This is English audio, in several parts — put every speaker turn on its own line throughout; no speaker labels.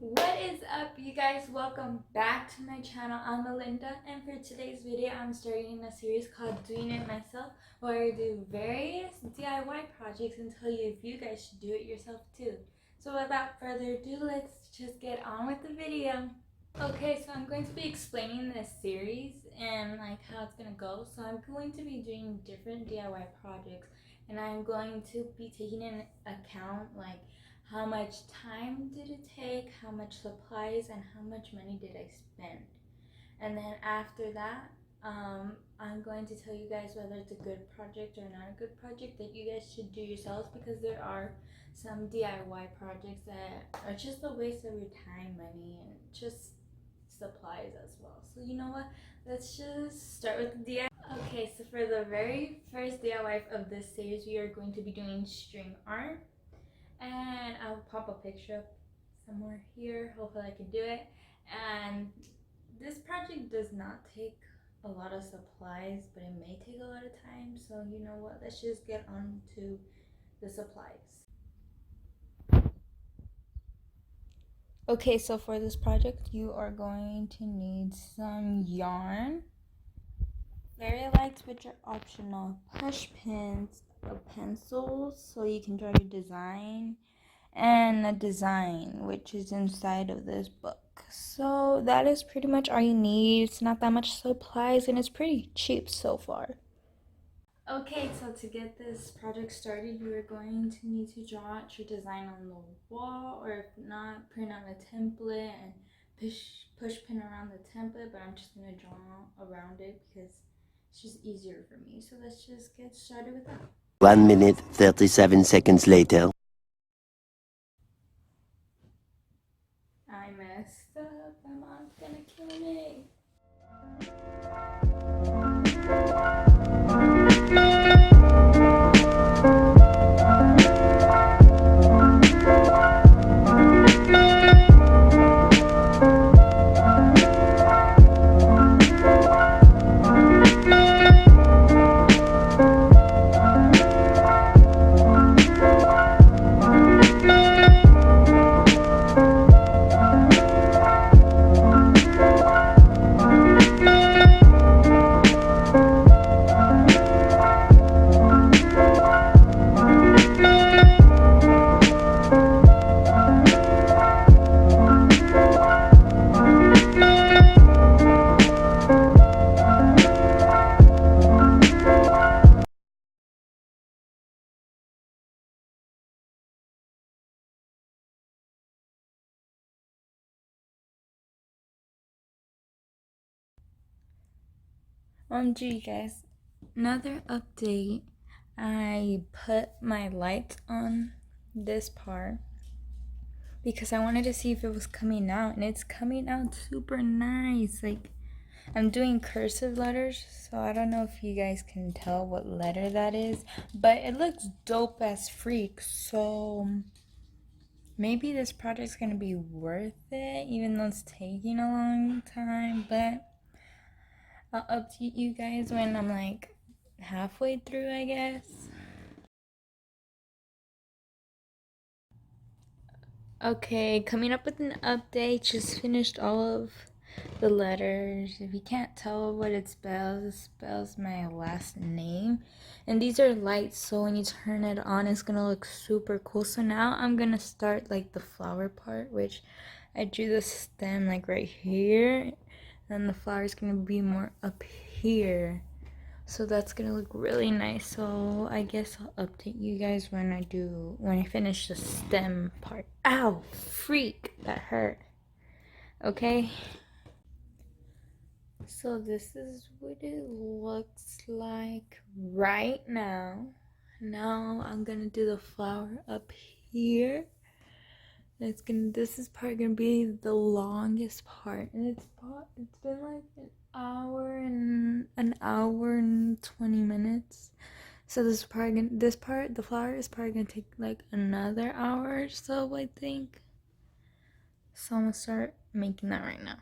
What is up, you guys? Welcome back to my channel. I'm Melinda, and for today's video I'm starting a series called Doing It Myself, where I do various DIY projects and tell you if you guys should do it yourself too. So without further ado, let's just get on with the video. Okay, so I'm going to be explaining this series and how it's gonna go. So I'm going to be doing different DIY projects, and I'm going to be taking into account how much time did it take, how much supplies, and how much money did I spend. And then after that, I'm going to tell you guys whether it's a good project or not a good project that you guys should do yourselves, because there are some DIY projects that are just a waste of your time, money, and just supplies as well. So you know what? Let's just start with the DIY. Okay, so for the very first DIY of this series, we are going to be doing string art. And I'll pop a picture up somewhere here. Hopefully I can do it. And this project does not take a lot of supplies, but it may take a lot of time. So you know what? Let's just get on to the supplies. Okay, so for this project, you are going to need some yarn, fairy lights, which are optional, push pins, pencils, so you can draw your design, and a design which is inside of this book. So that is pretty much all you need. It's not that much supplies and it's pretty cheap so far. Okay, so to get this project started, you are going to need to draw out your design on the wall, or if not, print out a template and push pin around the template, but I'm just going to draw around it because it's just easier for me. So let's just get started with that.
1 minute, 37 seconds later.
I messed up. My mom's gonna kill me. Gee, guys, another update. I put my lights on this part because I wanted to see if it was coming out, and it's coming out super nice. I'm doing cursive letters, so I don't know if you guys can tell what letter that is, but it looks dope as freak. So maybe this project's gonna be worth it, even though it's taking a long time. But I'll update you guys when I'm halfway through, I guess. Okay, coming up with an update. Just finished all of the letters. If you can't tell what it spells my last name. And these are lights, so when you turn it on, it's gonna look super cool. So now I'm gonna start the flower part, which I drew the stem right here. Then the flower is gonna be more up here. So that's gonna look really nice. So I guess I'll update you guys when I finish the stem part. Ow, freak, that hurt. Okay, so this is what it looks like right now. Now I'm gonna do the flower up here. This is part gonna be the longest part, and it's been like an hour and 20 minutes. So the flower is probably gonna take another hour or so, I think. So I'm gonna start making that right now.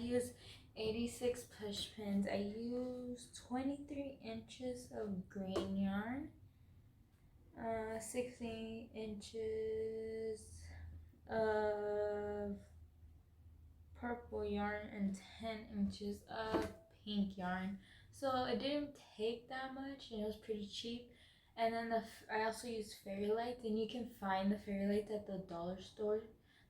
use 86 push pins. I use 23 inches of green yarn, 16 inches of purple yarn, and 10 inches of pink yarn. So it didn't take that much, and it was pretty cheap. And then I also use fairy lights, and you can find the fairy lights at the dollar store.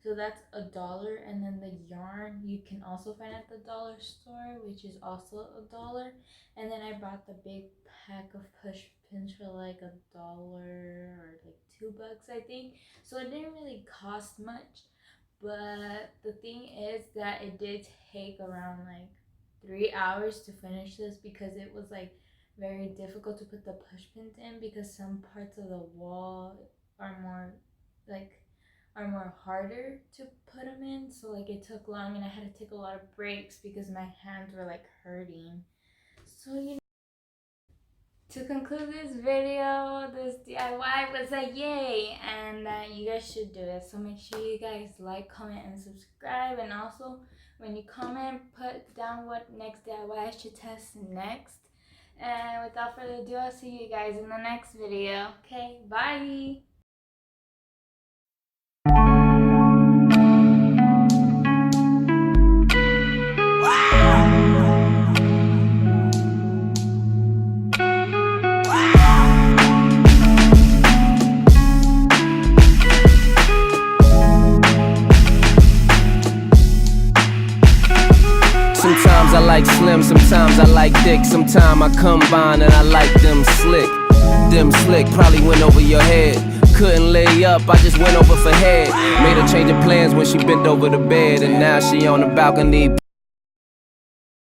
So that's $1, and then the yarn you can also find at the dollar store, which is also $1. And then I bought the big pack of push pins for like $1 or like $2, I think. So it didn't really cost much, but the thing is that it did take around like 3 hours to finish this, because it was like very difficult to put the push pins in, because some parts of the wall are more harder to put them in. So like it took long, and I had to take a lot of breaks because my hands were like hurting. So to conclude this video, this DIY was a yay, and you guys should do it. So make sure you guys like, comment, and subscribe. And also, when you comment, put down what next DIY I should test next. And without further ado, I'll see you guys in the next video. Okay, bye!
Sometimes I like slim, sometimes I like thick. Sometimes I combine and I like them slick. Them slick probably went over your head. Couldn't lay up, I just went over for head. Made her change of plans when she bent over the bed, and now she on the balcony.